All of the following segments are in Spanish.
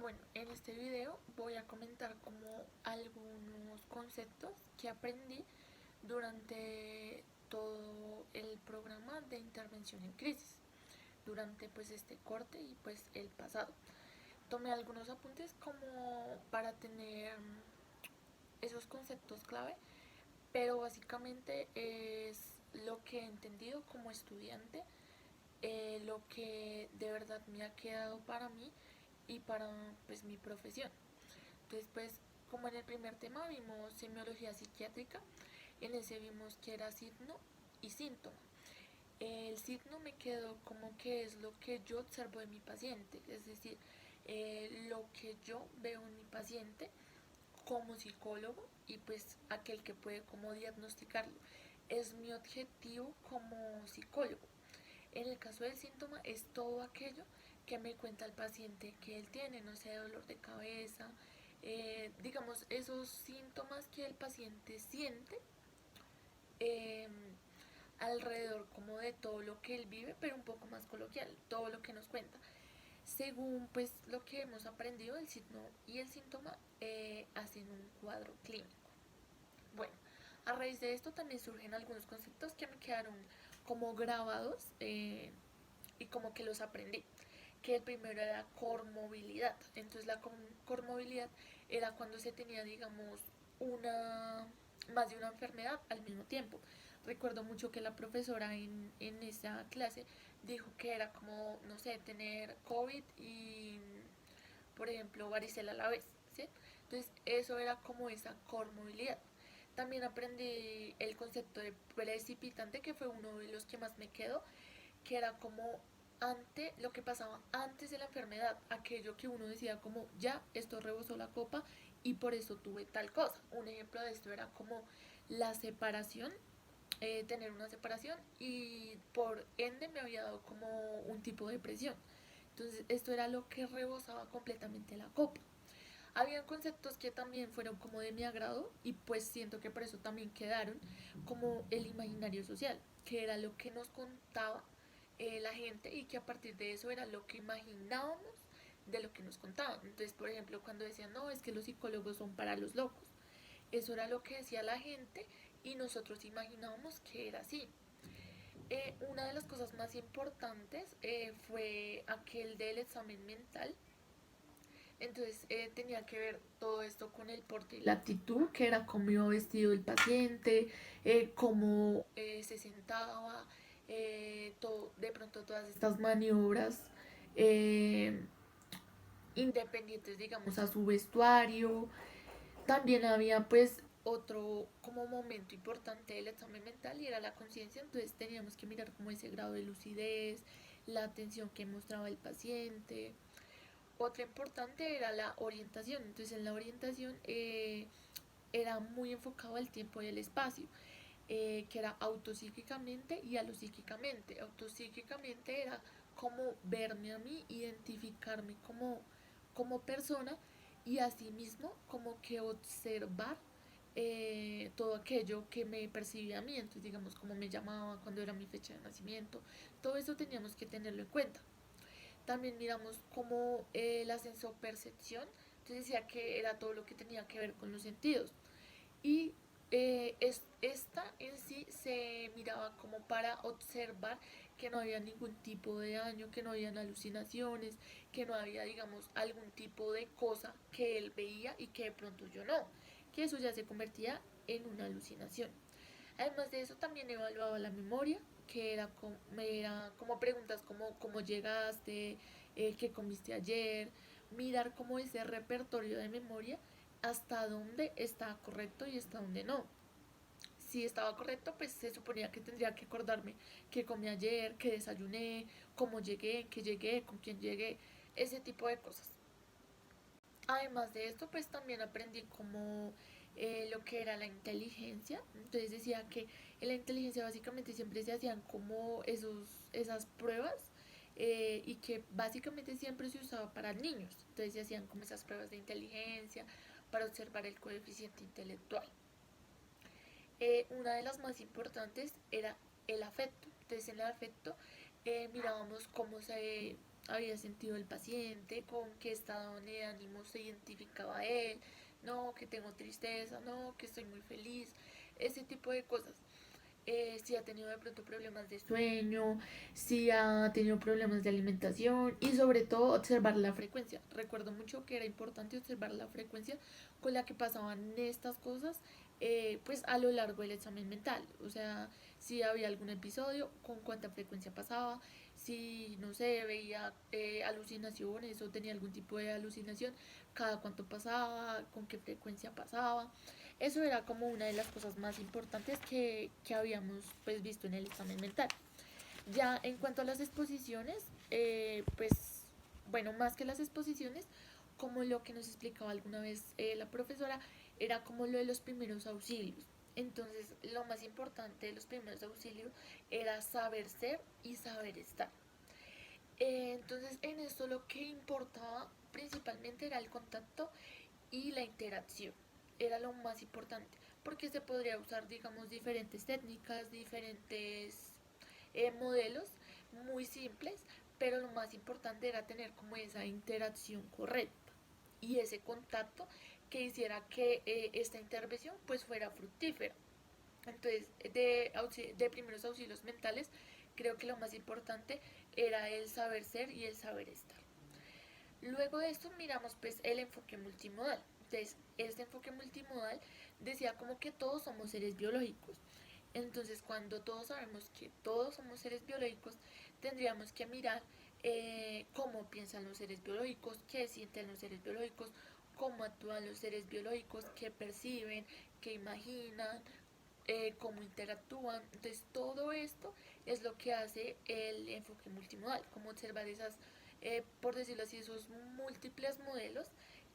Bueno, en este video voy a comentar como algunos conceptos que aprendí durante todo el programa de intervención en crisis, durante pues este corte y pues el pasado. Tomé algunos apuntes como para tener esos conceptos clave, pero básicamente es lo que he entendido como estudiante, lo que de verdad me ha quedado para mí y para pues mi profesión. Entonces, pues, como en el primer tema vimos semiología psiquiátrica, en ese vimos que era signo y síntoma. El signo me quedó como que es lo que yo observo de mi paciente, es decir, lo que yo veo en mi paciente como psicólogo y pues aquel que puede como diagnosticarlo. Es mi objetivo como psicólogo. En el caso del síntoma es todo aquello que me cuenta el paciente que él tiene, no sé, dolor de cabeza, digamos, esos síntomas que el paciente siente eh, alrededor como de todo lo que él vive, pero un poco más coloquial, todo lo que nos cuenta. Según pues lo que hemos aprendido, el signo y el síntoma hacen un cuadro clínico. Bueno, a raíz de esto también surgen algunos conceptos que me quedaron como grabados y como que los aprendí. Que el primero era cormovilidad. Entonces la cormovilidad era cuando se tenía, digamos, una más de una enfermedad al mismo tiempo. Recuerdo mucho que la profesora en esa clase dijo que era como, no sé, tener COVID y, por ejemplo, varicela a la vez, ¿sí? Entonces eso era como esa cormovilidad. También aprendí el concepto de precipitante, que fue uno de los que más me quedó, que era como ante lo que pasaba antes de la enfermedad, aquello que uno decía como ya esto rebosó la copa y por eso tuve tal cosa. Un ejemplo de esto era como la separación, tener una separación y por ende me había dado como un tipo de depresión. Entonces esto era lo que rebosaba completamente la copa. Habían conceptos que también fueron como de mi agrado y pues siento que por eso también quedaron, como el imaginario social, que era lo que nos contaba la gente y que a partir de eso era lo que imaginábamos de lo que nos contaban. Entonces, por ejemplo, cuando decían, no, es que los psicólogos son para los locos, eso era lo que decía la gente y nosotros imaginábamos que era así. Una de las cosas más importantes fue aquel del examen mental. Entonces tenía que ver todo esto con el porte y la actitud, que era cómo iba vestido el paciente, cómo se sentaba, todo, de pronto todas estas maniobras eh, independientes, digamos, a su vestuario. También había pues otro como momento importante del examen mental y era la conciencia, entonces teníamos que mirar como ese grado de lucidez, la atención que mostraba el paciente. Otra importante era la orientación. Entonces en la orientación era muy enfocado al tiempo y el espacio, que era autopsíquicamente y alopsíquicamente. Autopsíquicamente era como verme a mí, identificarme como persona y asimismo como que observar todo aquello que me percibía a mí, entonces digamos cómo me llamaba, cuando era mi fecha de nacimiento, todo eso teníamos que tenerlo en cuenta. También miramos como la sensopercepción, entonces decía que era todo lo que tenía que ver con los sentidos. Y esta en sí se miraba como para observar que no había ningún tipo de daño, que no habían alucinaciones, que no había, digamos, algún tipo de cosa que él veía y que de pronto yo no, que eso ya se convertía en una alucinación. Además de eso también evaluaba la memoria, que era como preguntas como cómo llegaste, qué comiste ayer, mirar como ese repertorio de memoria hasta dónde estaba correcto y hasta dónde no. Si estaba correcto, pues se suponía que tendría que acordarme qué comí ayer, qué desayuné, cómo llegué, qué llegué, con quién llegué, ese tipo de cosas. Además de esto, pues también aprendí como lo que era la inteligencia. Entonces decía que en la inteligencia básicamente siempre se hacían como esas pruebas y que básicamente siempre se usaba para niños. Entonces se hacían como esas pruebas de inteligencia para observar el coeficiente intelectual. Una de las más importantes era el afecto. Entonces en el afecto mirábamos cómo se había sentido el paciente, con qué estado de ánimo se identificaba él, no, que tengo tristeza, no, que estoy muy feliz, ese tipo de cosas. Si ha tenido de pronto problemas de sueño, si ha tenido problemas de alimentación y sobre todo observar la frecuencia. Recuerdo mucho que era importante observar la frecuencia con la que pasaban estas cosas pues a lo largo del examen mental. O sea, si había algún episodio, con cuánta frecuencia pasaba, si no sé, veía alucinaciones o tenía algún tipo de alucinación, cada cuánto pasaba, con qué frecuencia pasaba. Eso era como una de las cosas más importantes que habíamos pues visto en el examen mental. Ya en cuanto a las exposiciones, pues bueno, más que las exposiciones, como lo que nos explicaba alguna vez la profesora, era como lo de los primeros auxilios. Entonces, lo más importante de los primeros auxilios era saber ser y saber estar. Entonces, en esto lo que importaba principalmente era el contacto y la interacción. Era lo más importante, porque se podría usar, digamos, diferentes técnicas, diferentes modelos muy simples, pero lo más importante era tener como esa interacción correcta y ese contacto que hiciera que esta intervención pues fuera fructífera. Entonces, de primeros auxilios mentales, creo que lo más importante era el saber ser y el saber estar. Luego de esto miramos pues el enfoque multimodal. Entonces, este enfoque multimodal decía como que todos somos seres biológicos. Entonces, cuando todos sabemos que todos somos seres biológicos, tendríamos que mirar cómo piensan los seres biológicos, qué sienten los seres biológicos, cómo actúan los seres biológicos, qué perciben, qué imaginan, cómo interactúan. Entonces, todo esto es lo que hace el enfoque multimodal, como observar esas, por decirlo así, esos múltiples modelos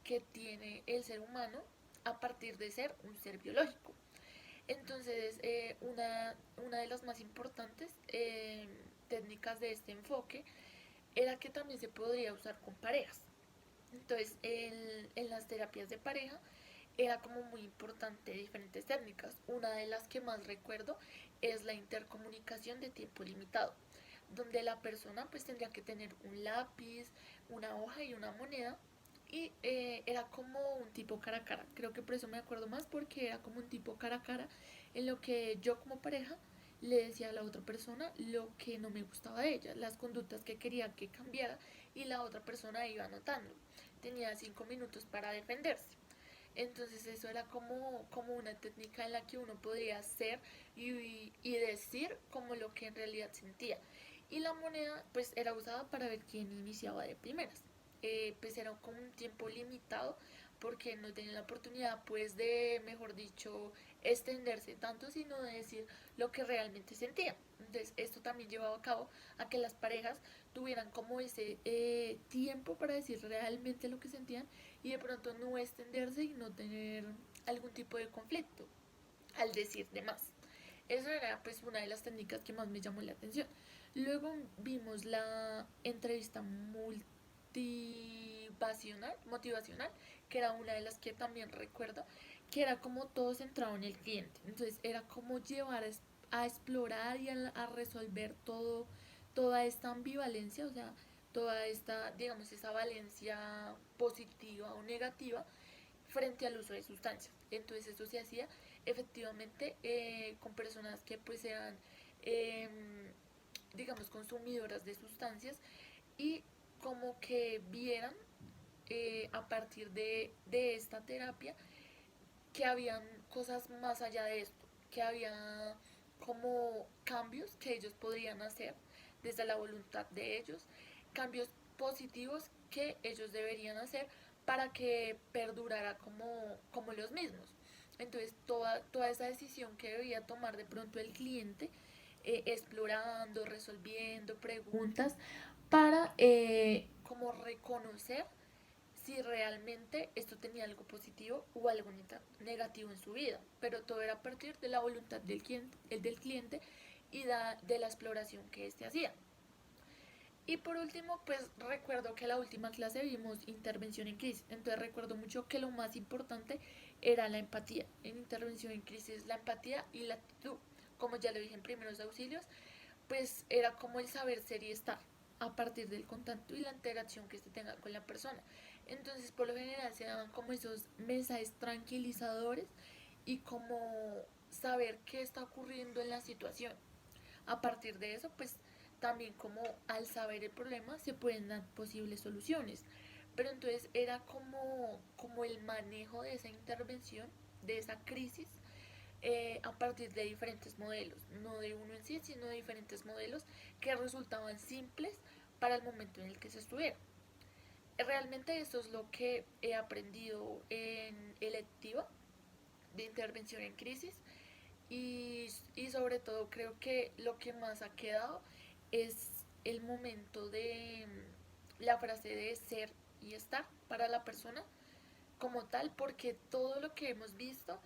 que tiene el ser humano a partir de ser un ser biológico. Entonces, una de las más importantes técnicas de este enfoque era que también se podría usar con parejas. Entonces, en las terapias de pareja era como muy importante diferentes técnicas. Una de las que más recuerdo es la intercomunicación de tiempo limitado, donde la persona pues tendría que tener un lápiz, una hoja y una moneda y era como un tipo cara a cara. Creo que por eso me acuerdo más porque era como un tipo cara a cara en lo que yo como pareja le decía a la otra persona lo que no me gustaba de ella, las conductas que quería que cambiara y la otra persona iba anotando. Tenía 5 minutos para defenderse. Entonces eso era como una técnica en la que uno podría hacer y decir como lo que en realidad sentía. Y la moneda pues era usada para ver quién iniciaba de primeras. Pues era como un tiempo limitado porque no tenía la oportunidad pues de, mejor dicho, extenderse tanto, sino de decir lo que realmente sentía. Entonces esto también llevaba a cabo a que las parejas tuvieran como ese tiempo para decir realmente lo que sentían y de pronto no extenderse y no tener algún tipo de conflicto al decir de más. Eso era pues una de las técnicas que más me llamó la atención. Luego vimos la entrevista motivacional, que era una de las que también recuerdo, que era como todo centrado en el cliente. Entonces era como llevar a explorar y a resolver toda esta ambivalencia, o sea, toda esta, digamos, esa valencia positiva o negativa frente al uso de sustancias. Entonces esto se hacía efectivamente con personas que pues eran, eh, digamos, consumidoras de sustancias y como que vieran a partir de esta terapia que habían cosas más allá de esto, que había como cambios que ellos podrían hacer desde la voluntad de ellos, cambios positivos que ellos deberían hacer para que perdurara como los mismos. Entonces toda esa decisión que debía tomar de pronto el cliente, explorando, resolviendo preguntas, para como reconocer si realmente esto tenía algo positivo o algo negativo en su vida, pero todo era a partir de la voluntad del cliente y de la exploración que éste hacía. Y por último, pues recuerdo que la última clase vimos intervención en crisis, entonces recuerdo mucho que lo más importante era la empatía. En intervención en crisis, la empatía y la actitud, como ya lo dije en primeros auxilios, pues era como el saber ser y estar a partir del contacto y la interacción que se tenga con la persona. Entonces, por lo general se daban como esos mensajes tranquilizadores y como saber qué está ocurriendo en la situación. A partir de eso, pues también como al saber el problema se pueden dar posibles soluciones. Pero entonces era como el manejo de esa intervención, de esa crisis, a partir de diferentes modelos, no de uno en sí, sino de diferentes modelos que resultaban simples para el momento en el que se estuviera. Realmente eso es lo que he aprendido en electiva de intervención en crisis y sobre todo creo que lo que más ha quedado es el momento de la frase de ser y estar para la persona como tal, porque todo lo que hemos visto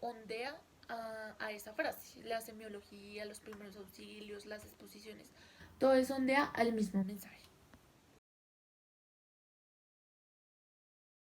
ondea a esa frase, la semiología, los primeros auxilios, las exposiciones, todo eso ondea al mismo mensaje.